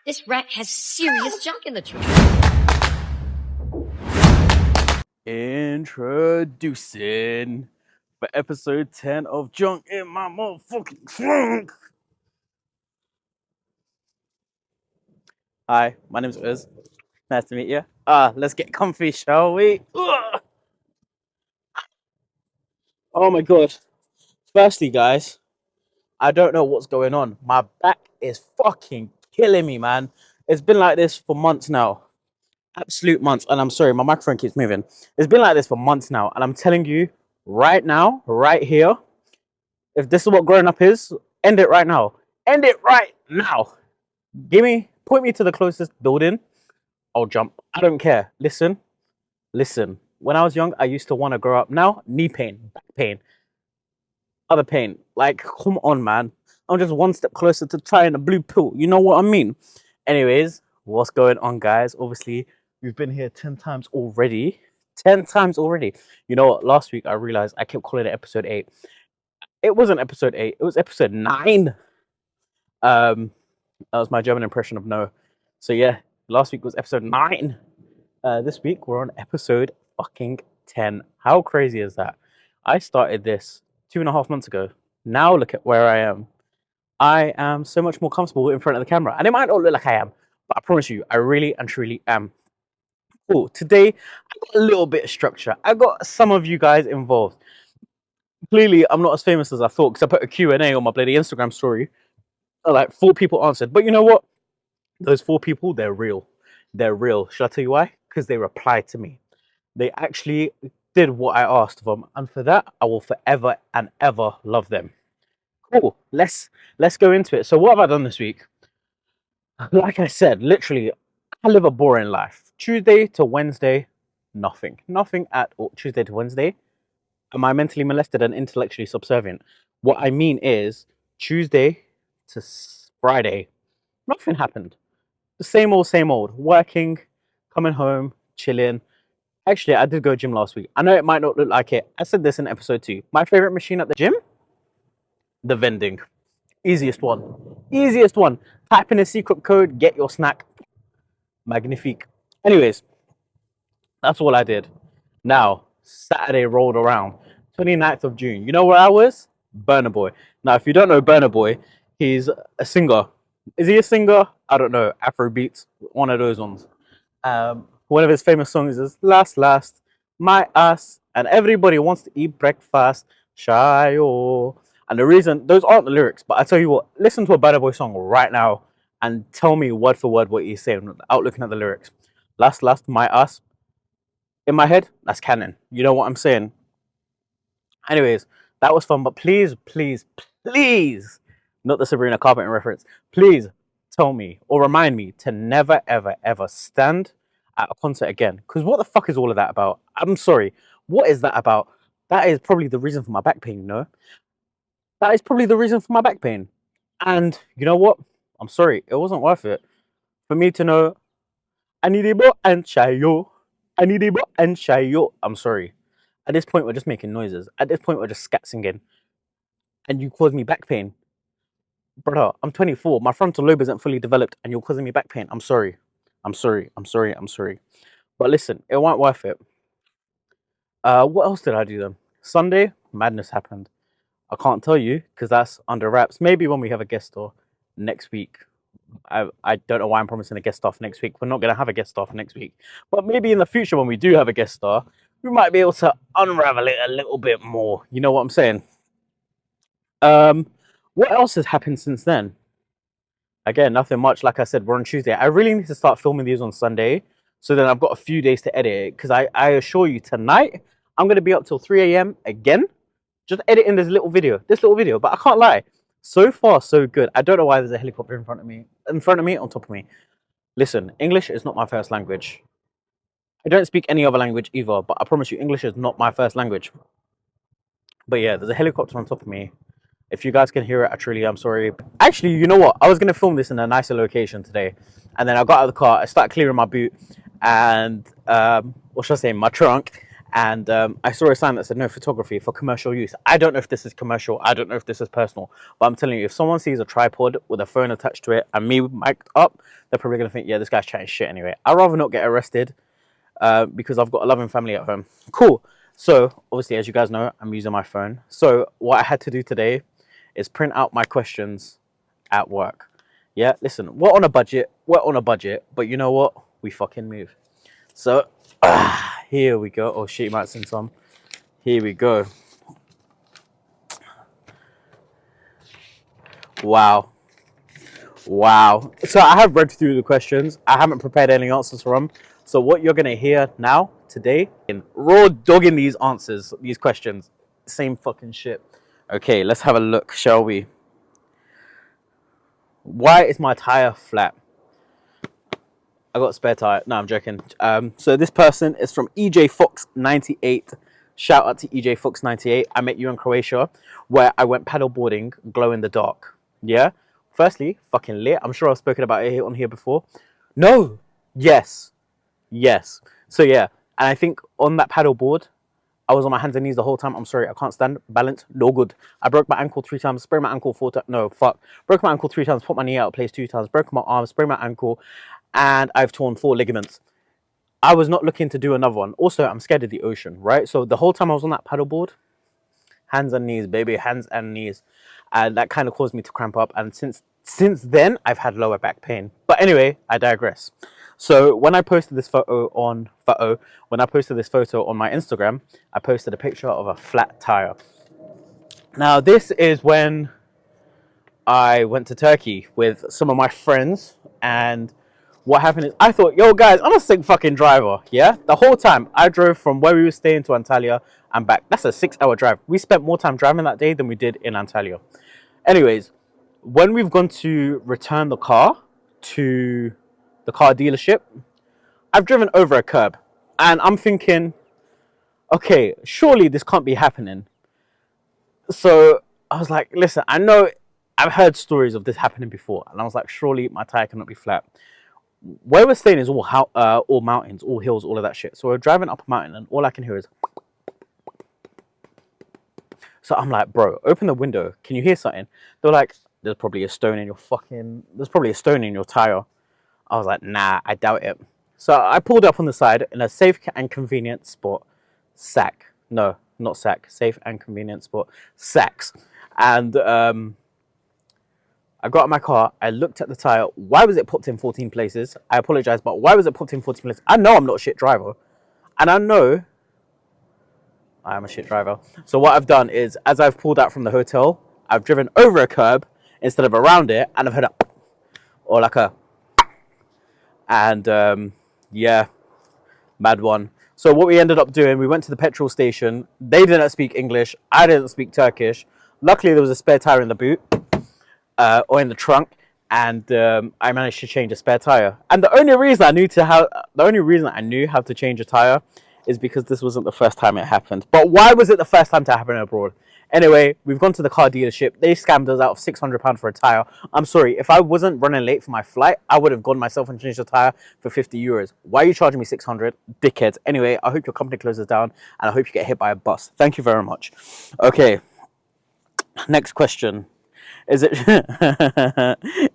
This rat has serious junk in the trunk. Introducing for episode 10 of Junk in My Motherfucking Trunk. Hi, my name's Uz. Nice to meet you. Let's get comfy, shall we? Ugh. Oh my god. Firstly, guys, I don't know what's going on. My back is fucking killing me, man. It's been like this for months now. Absolute months. And I'm sorry, my microphone keeps moving. It's been like this for months now. And I'm telling you, right now, right here, if this is what growing up is, end it right now. End it right now. Point me to the closest building. I'll jump. I don't care. Listen. When I was young, I used to want to grow up. Now, knee pain, back pain, other pain. Like, come on, man. I'm just one step closer to trying a blue pill. You know what I mean? Anyways, what's going on, guys? Obviously, we've been here 10 times already. 10 times already. You know what? Last week, I realized I kept calling it episode 8. It wasn't episode 8. It was episode 9. That was my German impression of no. So yeah, last week was episode 9. This week we're on episode fucking 10. How crazy is that? I started this 2.5 months ago. Now look at where I am. I am so much more comfortable in front of the camera. And it might not look like I am, but I promise you, I really and truly am. Cool. Today, I got a little bit of structure. I got some of you guys involved. Clearly, I'm not as famous as I thought because I put a Q&A on my bloody Instagram story. Like 4 people answered. But you know what? Those 4 people, they're real. They're real. Should I tell you why? Because they replied to me. They actually did what I asked of them. And for that, I will forever and ever love them. Cool. Let's go into it. So what have I done this week? Like I said, literally, I live a boring life. Tuesday to Wednesday, nothing. Nothing at all. Tuesday to Wednesday. Am I mentally molested and intellectually subservient? What I mean is, Tuesday to Friday, nothing happened. The same old, working, coming home, chilling. Actually, I did go gym last week. I know it might not look like it. I said this in episode 2. My favorite machine at the gym? The vending. Easiest one. Easiest one. Type in a secret code, get your snack. Magnifique. Anyways, that's all I did. Now, Saturday rolled around. 29th of June. You know where I was? Burna Boy. Now, if you don't know Burna Boy, he's a singer. Is he a singer? I don't know. Afrobeats, one of those ones. One of his famous songs is Last, My Ass, and everybody wants to eat breakfast. Shayo. And the reason, those aren't the lyrics, but I tell you what, listen to a Burna Boy song right now and tell me word for word what he's saying without looking at the lyrics. Last, My Ass. In my head, that's canon. You know what I'm saying? Anyways, that was fun, but please, not the Sabrina Carpenter reference, please tell me or remind me to never, ever, ever stand at a concert again. Because what the fuck is all of that about? I'm sorry. What is that about? That is probably the reason for my back pain, no? That is probably the reason for my back pain. And you know what? I'm sorry. It wasn't worth it. For me to know, I need a boat and chayo. I need a boat and chayo. I'm sorry. At this point, we're just making noises. At this point, we're just scat singing. And you cause me back pain. Brother, I'm 24. My frontal lobe isn't fully developed and you're causing me back pain. I'm sorry. But listen, it weren't worth it. What else did I do then? Sunday, madness happened. I can't tell you because that's under wraps. Maybe when we have a guest star next week. I don't know why I'm promising a guest star for next week. We're not going to have a guest star for next week. But maybe in the future when we do have a guest star, we might be able to unravel it a little bit more. You know what I'm saying? What else has happened since then? Again, nothing much. Like I said, we're on Tuesday. I really need to start filming these on Sunday. So then I've got a few days to edit it. Because I assure you, tonight, I'm going to be up till 3 a.m. again. Just editing this little video. But I can't lie. So far, so good. I don't know why there's a helicopter in front of me, on top of me. Listen, English is not my first language. I don't speak any other language either, but I promise you, English is not my first language. But yeah, there's a helicopter on top of me. If you guys can hear it, I truly am sorry. Actually, you know what? I was going to film this in a nicer location today. And then I got out of the car, I started clearing my boot and, what should I say, my trunk. and I saw a sign that said no photography for commercial use. I don't know if this is commercial. I don't know if this is personal. But I'm telling you, if someone sees a tripod with a phone attached to it and me mic'd up, they're probably going to think, yeah, this guy's chatting shit anyway. I'd rather not get arrested because I've got a loving family at home. Cool. So, obviously, as you guys know, I'm using my phone. So, what I had to do today is print out my questions at work. Yeah, listen, we're on a budget. We're on a budget. But you know what? We fucking move. So, here we go. Oh, shit, you might send some. Here we go. Wow. Wow. So I have read through the questions. I haven't prepared any answers for them. So what you're going to hear now, today, in raw dogging these answers, these questions. Same fucking shit. Okay, let's have a look, shall we? Why is my tire flat? I got a spare tire. No, I'm joking. So this person is from EJ Fox 98. Shout out to EJ Fox 98. I met you in Croatia, where I went paddleboarding, glow in the dark. Yeah. Firstly, fucking lit. I'm sure I've spoken about it on here before. No. Yes. Yes. So yeah, and I think on that paddleboard, I was on my hands and knees the whole time. I'm sorry, I can't stand balance. No good. I broke my ankle 3 times, sprained my ankle 4 times. No, fuck. Broke my ankle 3 times, put my knee out of place 2 times, broke my arm, sprained my ankle, and I've torn 4 ligaments. I was not looking to do another one. Also, I'm scared of the ocean, right? So the whole time I was on that paddleboard, hands and knees, baby, hands and knees. And that kind of caused me to cramp up. And since then, I've had lower back pain. But anyway, I digress. So when I posted this photo on my Instagram, I posted a picture of a flat tire. Now, this is when I went to Turkey with some of my friends, and what happened is I thought, yo guys, I'm a sick fucking driver. Yeah, the whole time I drove from where we were staying to Antalya and back. That's a 6-hour drive. We spent more time driving that day than we did in Antalya. Anyways, when we've gone to return the car to the car dealership, I've driven over a curb, and I'm thinking, okay, surely this can't be happening. So I was like, listen, I know I've heard stories of this happening before, and I was like, surely my tire cannot be flat. Where we're staying is all mountains, all hills, all of that shit. So we're driving up a mountain, and all I can hear is. So I'm like, bro, open the window. Can you hear something? They're like, there's probably a stone in your tire. I was like, nah, I doubt it. So I pulled up on the side in a safe and convenient spot. No, not sack. Safe and convenient spot. Sacks. And I got out of my car. I looked at the tire. Why was it popped in 14 places? I apologize, but why was it popped in 14 places? I know I'm not a shit driver. And I know I am a shit driver. So what I've done is, as I've pulled out from the hotel, I've driven over a curb instead of around it, and I've heard a or like a, and yeah, mad one. So what we ended up doing, we went to the petrol station. They didn't speak English. I didn't speak Turkish. Luckily, there was a spare tire in the boot or in the trunk, and I managed to change a spare tire. And the only reason I knew how to change a tire is because this wasn't the first time it happened. But why was it the first time to happen abroad? Anyway, we've gone to the car dealership. They scammed us out of £600 for a tire. I'm sorry, if I wasn't running late for my flight, I would have gone myself and changed the tire for €50. Why are you charging me 600? Dickheads. Anyway, I hope your company closes down, and I hope you get hit by a bus. Thank you very much. Okay, next question. Is it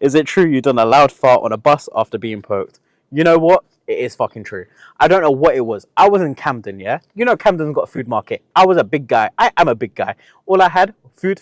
is it true you done a loud fart on a bus after being poked? You know what? It is fucking true. I don't know what it was. I was in Camden, yeah? You know Camden's got a food market. I was a big guy. I am a big guy. All I had, food.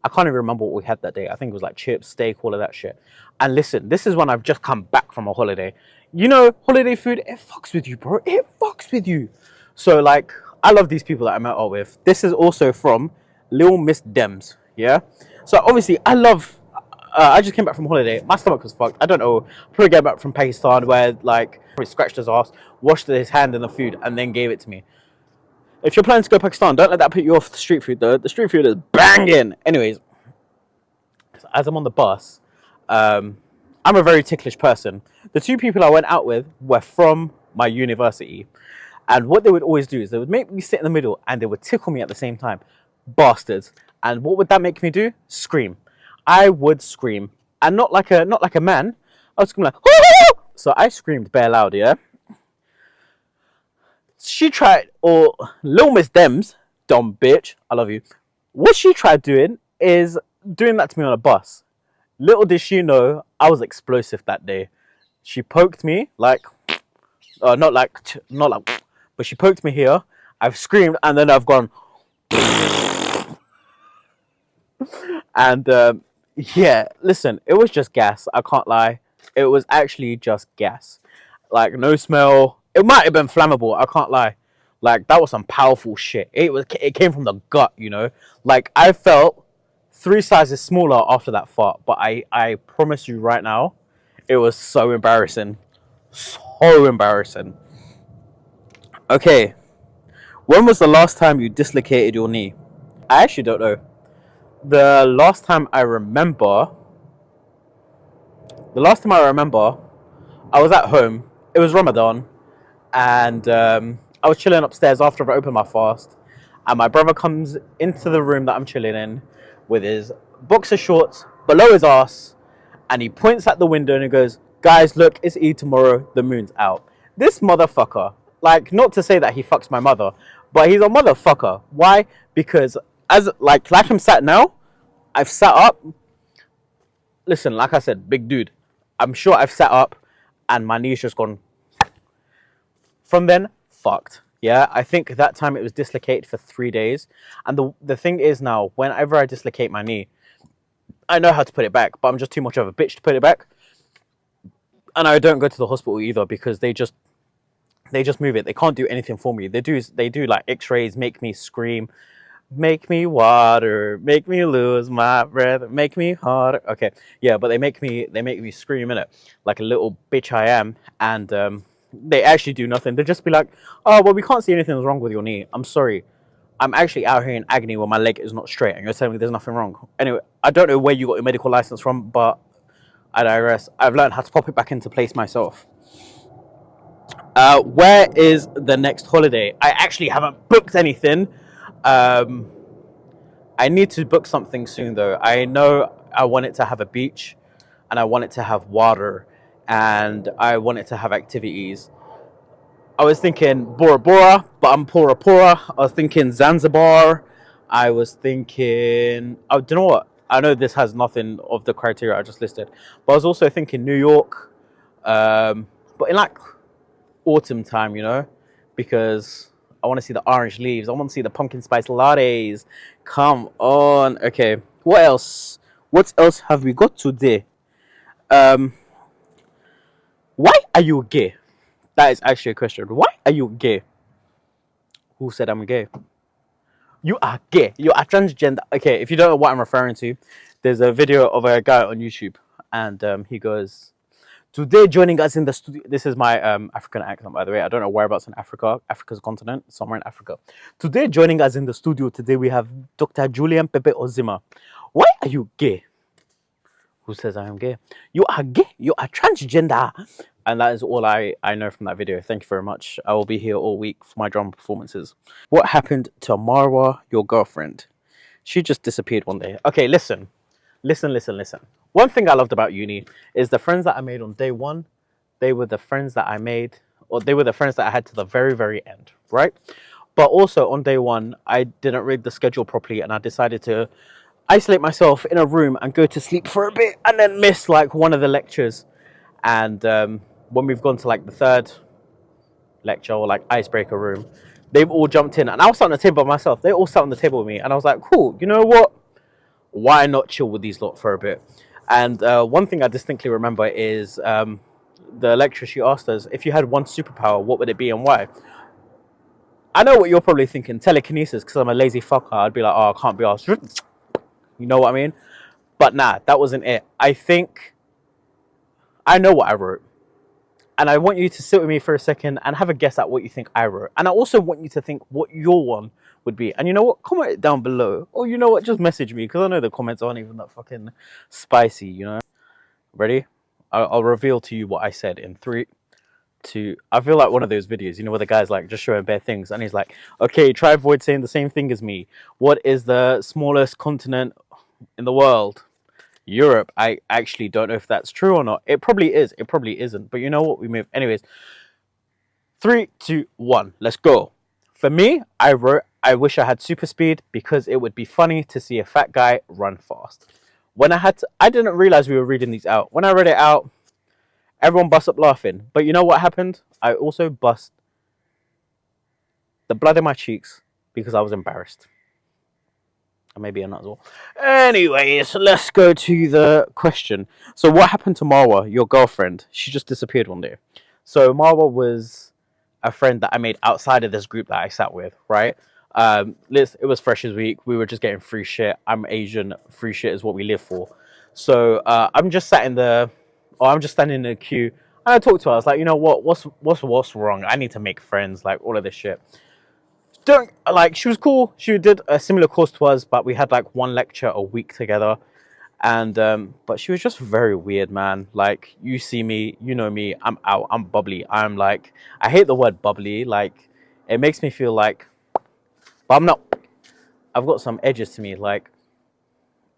I can't even remember what we had that day. I think it was like chips, steak, all of that shit. And listen, this is when I've just come back from a holiday. You know, holiday food, it fucks with you, bro. It fucks with you. So, like, I love these people that I met up with. This is also from Lil Miss Dems, yeah? So, obviously, I just came back from holiday. My stomach was fucked. I don't know. Probably came back from Pakistan where, like, he scratched his ass, washed his hand in the food, and then gave it to me. If you're planning to go to Pakistan, don't let that put you off the street food, though. The street food is banging. Anyways, so as I'm on the bus, I'm a very ticklish person. The 2 people I went out with were from my university. And what they would always do is they would make me sit in the middle and they would tickle me at the same time. Bastards. And what would that make me do? Scream. I would scream, and not like a man. I was screaming like, "Hoo-hoo!" So I screamed bare loud, yeah. She tried, or Lil Miss Dems, dumb bitch, I love you. What she tried doing is doing that to me on a bus. Little did she know I was explosive that day. She poked me like, not like, but she poked me here. I've screamed and then I've gone, and yeah, listen, it was just gas. I can't lie. It was actually just gas. Like no smell. It might have been flammable. I can't lie. Like that was some powerful shit. It came from the gut, you know. Like I felt 3 sizes smaller after that fart. But I promise you right now, it was so embarrassing. So embarrassing. Okay, when was the last time you dislocated your knee? I actually don't know. The last time I remember, the last time I remember, I was at home. It was Ramadan, and I was chilling upstairs after I opened my fast. And my brother comes into the room that I'm chilling in with his boxer shorts below his ass, and he points at the window and he goes, "Guys, look, it's Eid tomorrow. The moon's out." This motherfucker, like, not to say that he fucks my mother, but he's a motherfucker. Why? Because as like I'm sat now, I've sat up. Listen, like I said, big dude. I'm sure I've sat up, and my knee's just gone. From then, fucked. Yeah, I think that time it was dislocated for 3 days. And the thing is now, whenever I dislocate my knee, I know how to put it back, but I'm just too much of a bitch to put it back. And I don't go to the hospital either because they just move it. They can't do anything for me. They do like X-rays, make me scream, make me water, make me lose my breath, make me harder. Okay, yeah, but they make me scream in it like a little bitch I am, and they actually do nothing. They just be like, "Oh, well, we can't see anything wrong with your knee. I'm sorry. I'm actually out here in agony when my leg is not straight, and you're telling me there's nothing wrong." Anyway, I don't know where you got your medical license from, but I digress. I've learned how to pop it back into place myself. Where is the next holiday? I actually haven't booked anything. Um, I need to book something soon though. I know I want it to have a beach, and I want it to have water, and I want it to have activities. I was thinking Bora Bora, but I'm Pora Pora. I was thinking Zanzibar. I was thinking, oh, do you know what? I know this has nothing of the criteria I just listed, but I was also thinking New York, but in like autumn time, because I want to see the orange leaves. I want to see the pumpkin spice lattes. Come on. Okay. What else? What else have we got today? Um, why are you gay? That is actually a question. Why are you gay? Who said I'm gay? You are gay. You are transgender. Okay, if you don't know what I'm referring to, there's a video of a guy on YouTube, and he goes, "Today, joining us in the studio." This is my African accent, by the way. I don't know whereabouts in Africa. Africa's a continent, somewhere in Africa. Today, joining us in the studio today, we have Dr. Julian Pepe Ozima. Why are you gay? Who says I am gay? You are gay. You are transgender. And that is all I know from that video. Thank you very much. I will be here all week for my drama performances. What happened to Marwa, your girlfriend? She just disappeared one day. Okay, listen. Listen, listen, listen. One thing I loved about uni is the friends that I made on day one, they were the friends that I made, or they were the friends that I had to the very, very end, right? But also on day one, I didn't read the schedule properly and I decided to isolate myself in a room and go to sleep for a bit and then miss like one of the lectures. And when we've gone to like the third lecture or like icebreaker room, they've all jumped in and I was sat on the table by myself. They all sat on the table with me and I was like, cool, you know what? Why not chill with these lot for a bit? And one thing I distinctly remember is the lecturer, she asked us, if you had one superpower, what would it be and why? I know what you're probably thinking, telekinesis, because I'm a lazy fucker. I'd be like, oh, I can't be asked. You know what I mean? But nah, that wasn't it. I think I know what I wrote. And I want you to sit with me for a second and have a guess at what you think I wrote. And I also want you to think what your one would be. And you know what? Comment it down below. Or you know what? Just message me because I know the comments aren't even that fucking spicy, Ready? I'll reveal to you what I said in 3, 2. I feel like one of those videos, where the guy's like just showing bare things. And he's like, okay, try avoid saying the same thing as me. What is the smallest continent in the world? Europe. I actually don't know if that's true or not. It probably is. It probably isn't. But you know what? We move. Anyways, 3, 2, 1. Let's go. For me, I wrote, I wish I had super speed because it would be funny to see a fat guy run fast. When I didn't realize we were reading these out. When I read it out, everyone bust up laughing. But you know what happened? I also bust the blood in my cheeks because I was embarrassed. Or maybe a nut as well. Anyways, let's go to the question. So, what happened to Marwa, your girlfriend? She just disappeared one day. So, Marwa was a friend that I made outside of this group that I sat with, right? It was Freshers Week. We were just getting free shit. I'm Asian. Free shit is what we live for. So, I'm just sat in the, or I'm just standing in the queue. And I talked to her. I was like, you know what? What's wrong? I need to make friends. Like all of this shit. Don't like. She was cool. She did a similar course to us, but we had like one lecture a week together. And but she was just very weird, man. Like you see me, you know me. I'm out. I'm bubbly. I'm like. I hate the word bubbly. Like it makes me feel like, but I'm not. I've got some edges to me. Like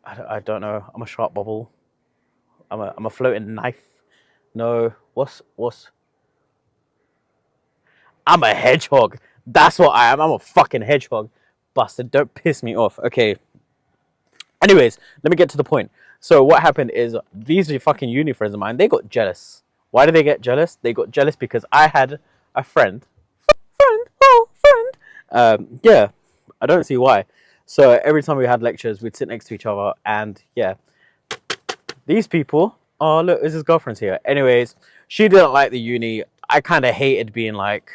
I don't know. I'm a sharp bubble. I'm a floating knife. No. What's I'm a hedgehog. That's what I am. I'm a fucking hedgehog. Bastard, don't piss me off. Okay. Anyways, let me get to the point. So what happened is these are fucking uni friends of mine. They got jealous. Why did they get jealous? They got jealous because I had a friend. Yeah. I don't see why. So every time we had lectures, we'd sit next to each other and yeah. These people, oh look, there's his girlfriend's here. Anyways, she didn't like the uni. I kind of hated being like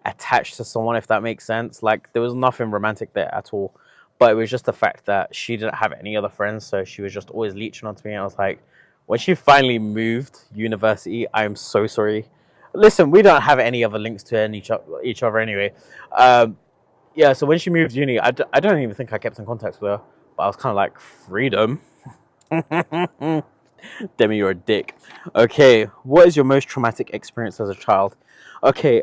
attached to someone, if that makes sense. Like there was nothing romantic there at all, but it was just the fact that she didn't have any other friends, so she was just always leeching onto me. And I was like, when she finally moved university, I'm so sorry. Listen, we don't have any other links to each other anyway. Yeah, so when she moved uni, I don't even think I kept in contact with her, but I was kind of like, freedom. Demi, you're a dick. Okay, what is your most traumatic experience as a child? Okay,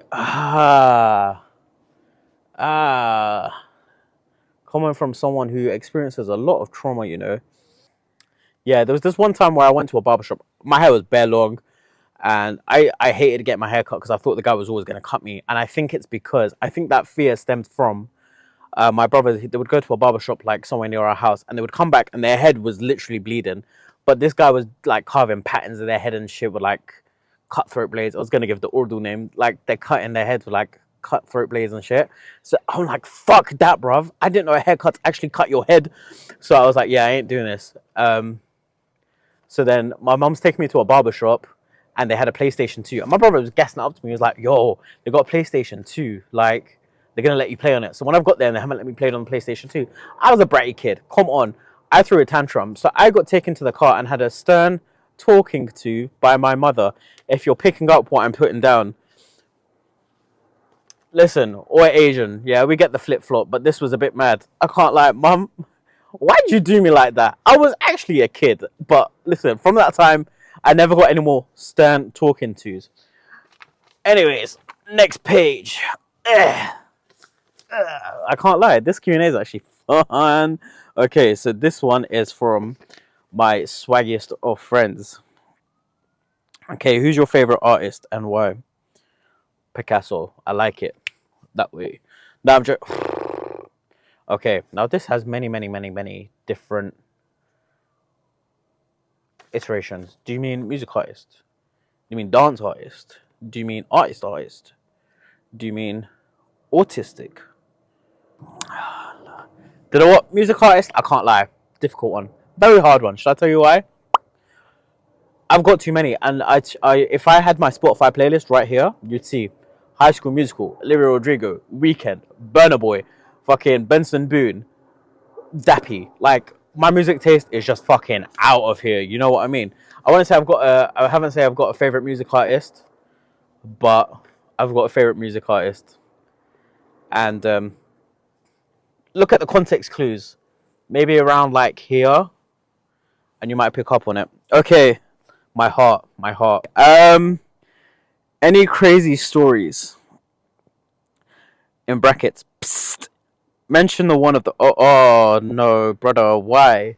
coming from someone who experiences a lot of trauma, you know. Yeah, there was this one time where I went to a barbershop. My hair was bare long, and I hated to get my hair cut because I thought the guy was always going to cut me. And I think it's because I think that fear stemmed from my brother. They would go to a barbershop like somewhere near our house, and they would come back, and their head was literally bleeding. But this guy was like carving patterns in their head and shit with like cutthroat blades. I was gonna give the Urdu name. Like they're cutting their heads with like cutthroat blades and shit. So I'm like, fuck that, bruv. I didn't know a haircut actually cut your head. So I was like, yeah, I ain't doing this. So then my mum's taking me to a barber shop and they had a PlayStation 2. And my brother was gassing up to me. He was like, yo, they got a PlayStation 2. Like, they're going to let you play on it. So when I've got there and they haven't let me play it on the PlayStation 2, I was a bratty kid. Come on. I threw a tantrum. So I got taken to the car and had a stern talking to by my mother. If you're picking up what I'm putting down, listen, or Asian. Yeah, we get the flip-flop, but this was a bit mad. I can't lie. Mum, why'd you do me like that? I was actually a kid, but listen, from that time, I never got any more stern talking tos. Anyways, next page. I can't lie, this Q&A is actually fun. Okay, so this one is from my swaggiest of friends. Okay, who's your favorite artist and why? Picasso. I like it that way. Now I'm just... Okay, now this has many different iterations. Do you mean music artist? Do you mean dance artist? Do you mean artist? Do you mean autistic? Do you know what? Music artist? I can't lie. Difficult one. Very hard one. Should I tell you why? I've got too many. And if I had my Spotify playlist right here, you'd see High School Musical, Olivia Rodrigo, Weekend, Burna Boy, fucking Benson Boone, Dappy. Like, my music taste is just fucking out of here. You know what I mean? I want to say I haven't said I've got a favorite music artist, but I've got a favorite music artist. And look at the context clues. Maybe around like here, and you might pick up on it. Okay, my heart. Any crazy stories? In brackets. Psst. Mention the one of the. Oh no, brother. Why?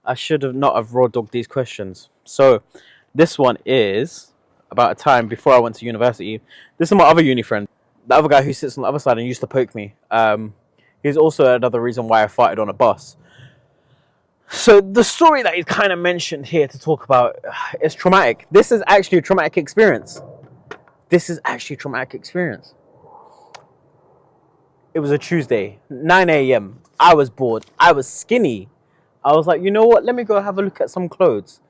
I should have not have raw dogged these questions. So, this one is about a time before I went to university. This is my other uni friend, the other guy who sits on the other side and used to poke me. He's also another reason why I farted on a bus. So the story that he kind of mentioned here to talk about is traumatic. This is actually a traumatic experience. It was a Tuesday, 9 a.m. I was bored. I was skinny. I was like, you know what? Let me go have a look at some clothes.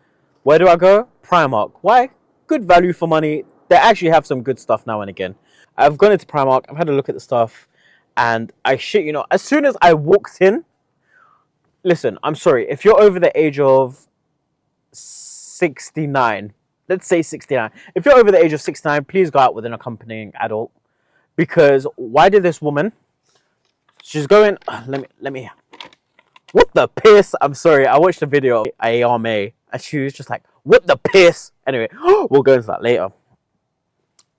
Where do I go? Primark. Why? Good value for money. They actually have some good stuff now and again. I've gone into Primark. I've had a look at the stuff. And I shit, you know, as soon as I walked in, listen, I'm sorry. If you're over the age of 69, let's say 69. If you're over the age of 69, please go out with an accompanying adult. Because why did this woman... She's going... Let me... What the piss? I'm sorry. I watched a video of Ayame and she was just like, what the piss? Anyway, we'll go into that later.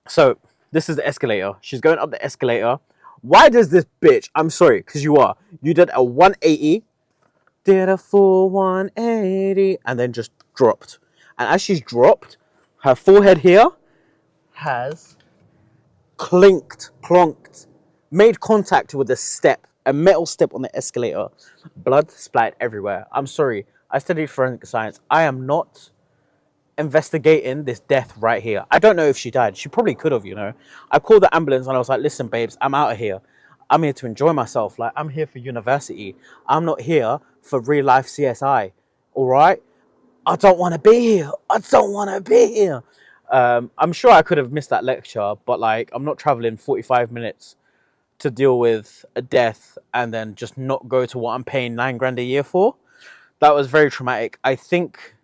So, this is the escalator. She's going up the escalator. Why does this bitch... I'm sorry, because you did a 180. Did a full 180. And then just dropped. And as she's dropped, her forehead here has clonked, made contact with a metal step on the escalator. Blood splattered everywhere. I'm sorry. I studied forensic science. I am not investigating this death right here. I don't know if she died. She probably could have, you know. I called the ambulance and I was like, listen, babes, I'm out of here. I'm here to enjoy myself. Like, I'm here for university. I'm not here for real life CSI. All right? I don't want to be here. I'm sure I could have missed that lecture, but like, I'm not traveling 45 minutes to deal with a death and then just not go to what I'm paying $9,000 a year for. That was very traumatic. I think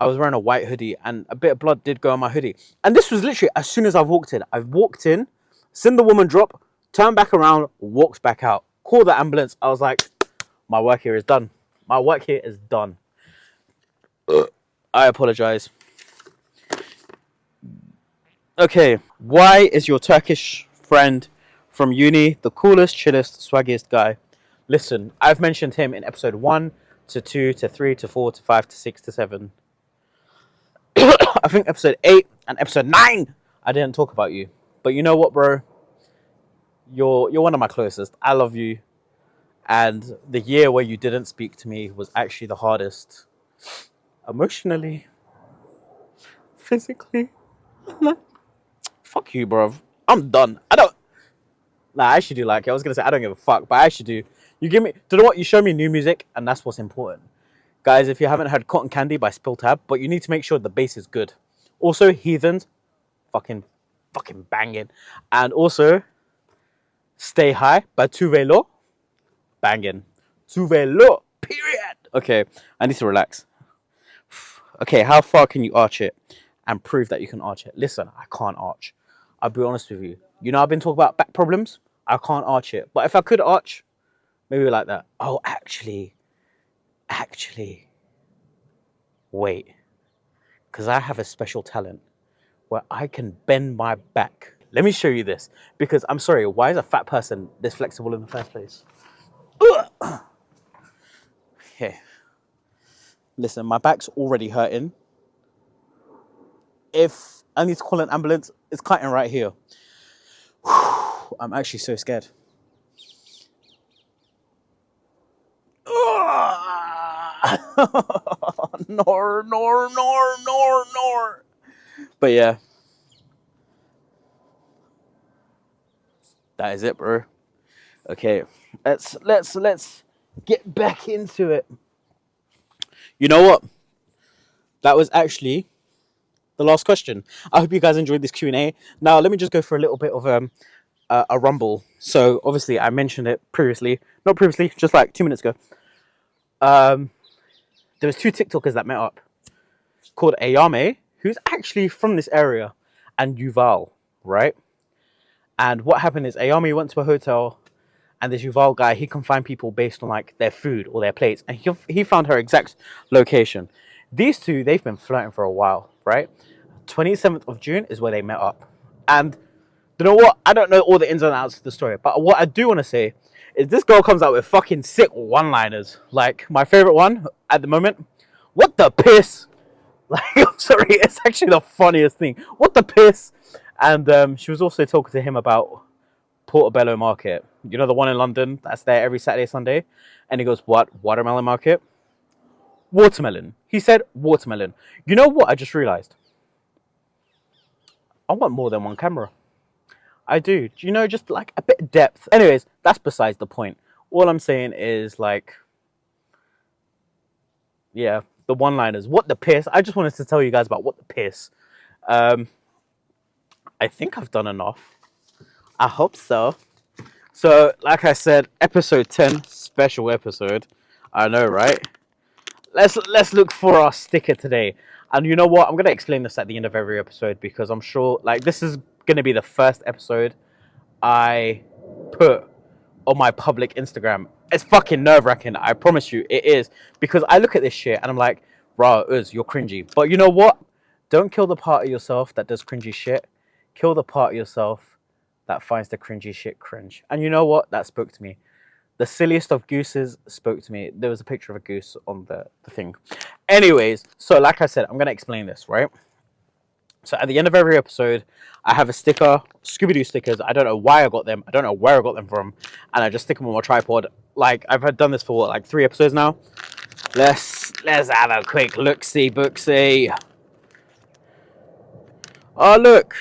I was wearing a white hoodie and a bit of blood did go on my hoodie. And this was literally as soon as I've walked in, seen the woman drop, turned back around, walked back out, called the ambulance. I was like, my work here is done. I apologize. Okay, why is your Turkish friend from uni the coolest, chillest, swaggiest guy? Listen, I've mentioned him in episode 1 to 2 to 3 to 4 to 5 to 6 to 7. I think episode 8 and episode 9 I didn't talk about you. But you know what, bro? You're one of my closest. I love you. And the year where you didn't speak to me was actually the hardest. Emotionally. Physically. Fuck you, bro. I'm done. I actually do like it. I was going to say I don't give a fuck, but I actually do. You give me... Do you know what? You show me new music, and that's what's important. Guys, if you haven't heard Cotton Candy by Spill Tab, but you need to make sure the bass is good. Also, Heathens. Fucking banging. And also, Stay High by Tuvelo. Banging. Tuvelo. Period. Okay, I need to relax. Okay, how far can you arch it and prove that you can arch it? Listen, I can't arch. I'll be honest with you. You know, I've been talking about back problems. I can't arch it. But if I could arch, maybe like that. Oh, actually, wait. Because I have a special talent where I can bend my back. Let me show you this. Because I'm sorry, why is a fat person this flexible in the first place? Okay. Listen, my back's already hurting. If I need to call an ambulance, it's cutting right here. I'm actually so scared. Nor. But yeah. That is it, bro. Okay. Let's get back into it. You know what? That was actually the last question. I hope you guys enjoyed this Q&A. Now, let me just go for a little bit of a rumble. So, obviously, I mentioned it previously. Not previously, just like 2 minutes ago. There was 2 TikTokers that met up called Ayame, who's actually from this area, and Yuval, right? And what happened is Ayame went to a hotel, and this Yuval guy, he can find people based on like their food or their plates, and he found her exact location. These two, they've been flirting for a while, right? 27th of June is where they met up. And you know what? I don't know all the ins and outs of the story, but what I do want to say is this girl comes out with fucking sick one-liners. Like, my favorite one at the moment, what the piss? Like, I'm sorry, it's actually the funniest thing. What the piss? And she was also talking to him about Portobello Market. You know, the one in London that's there every Saturday, Sunday? And he goes, what? Watermelon Market? Watermelon. He said watermelon. You know what? I just realized. I want more than one camera. I do. You know, just like a bit of depth. Anyways, that's besides the point. All I'm saying is, like, yeah, the one-liners. What the piss? I just wanted to tell you guys about what the piss. Um, I think I've done enough. I hope so. So, like I said, episode 10, special episode. I know, right? Let's look for our sticker today. And you know what? I'm gonna explain this at the end of every episode because I'm sure, like, this is gonna be the first episode I put on my public Instagram. It's fucking nerve-wracking. I promise you, it is, because I look at this shit and I'm like, "Bro, you're cringy." But you know what? Don't kill the part of yourself that does cringy shit. Kill the part of yourself that finds the cringy shit cringe. And you know what? That spoke to me. The silliest of gooses spoke to me. There was a picture of a goose on the thing. Anyways, so like I said, I'm going to explain this, right? So at the end of every episode, I have a sticker, Scooby-Doo stickers. I don't know why I got them. I don't know where I got them from. And I just stick them on my tripod. Like, I've done this for, what, like 3 episodes now? Let's have a quick look-see, book-see. Oh, look.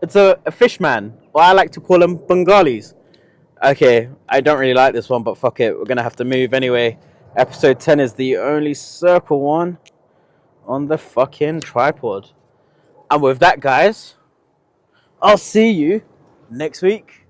It's a fish man. Or I like to call them Bengalis. Okay, I don't really like this one, but fuck it. We're going to have to move anyway. Episode 10 is the only circle one on the fucking tripod. And with that, guys, I'll see you next week.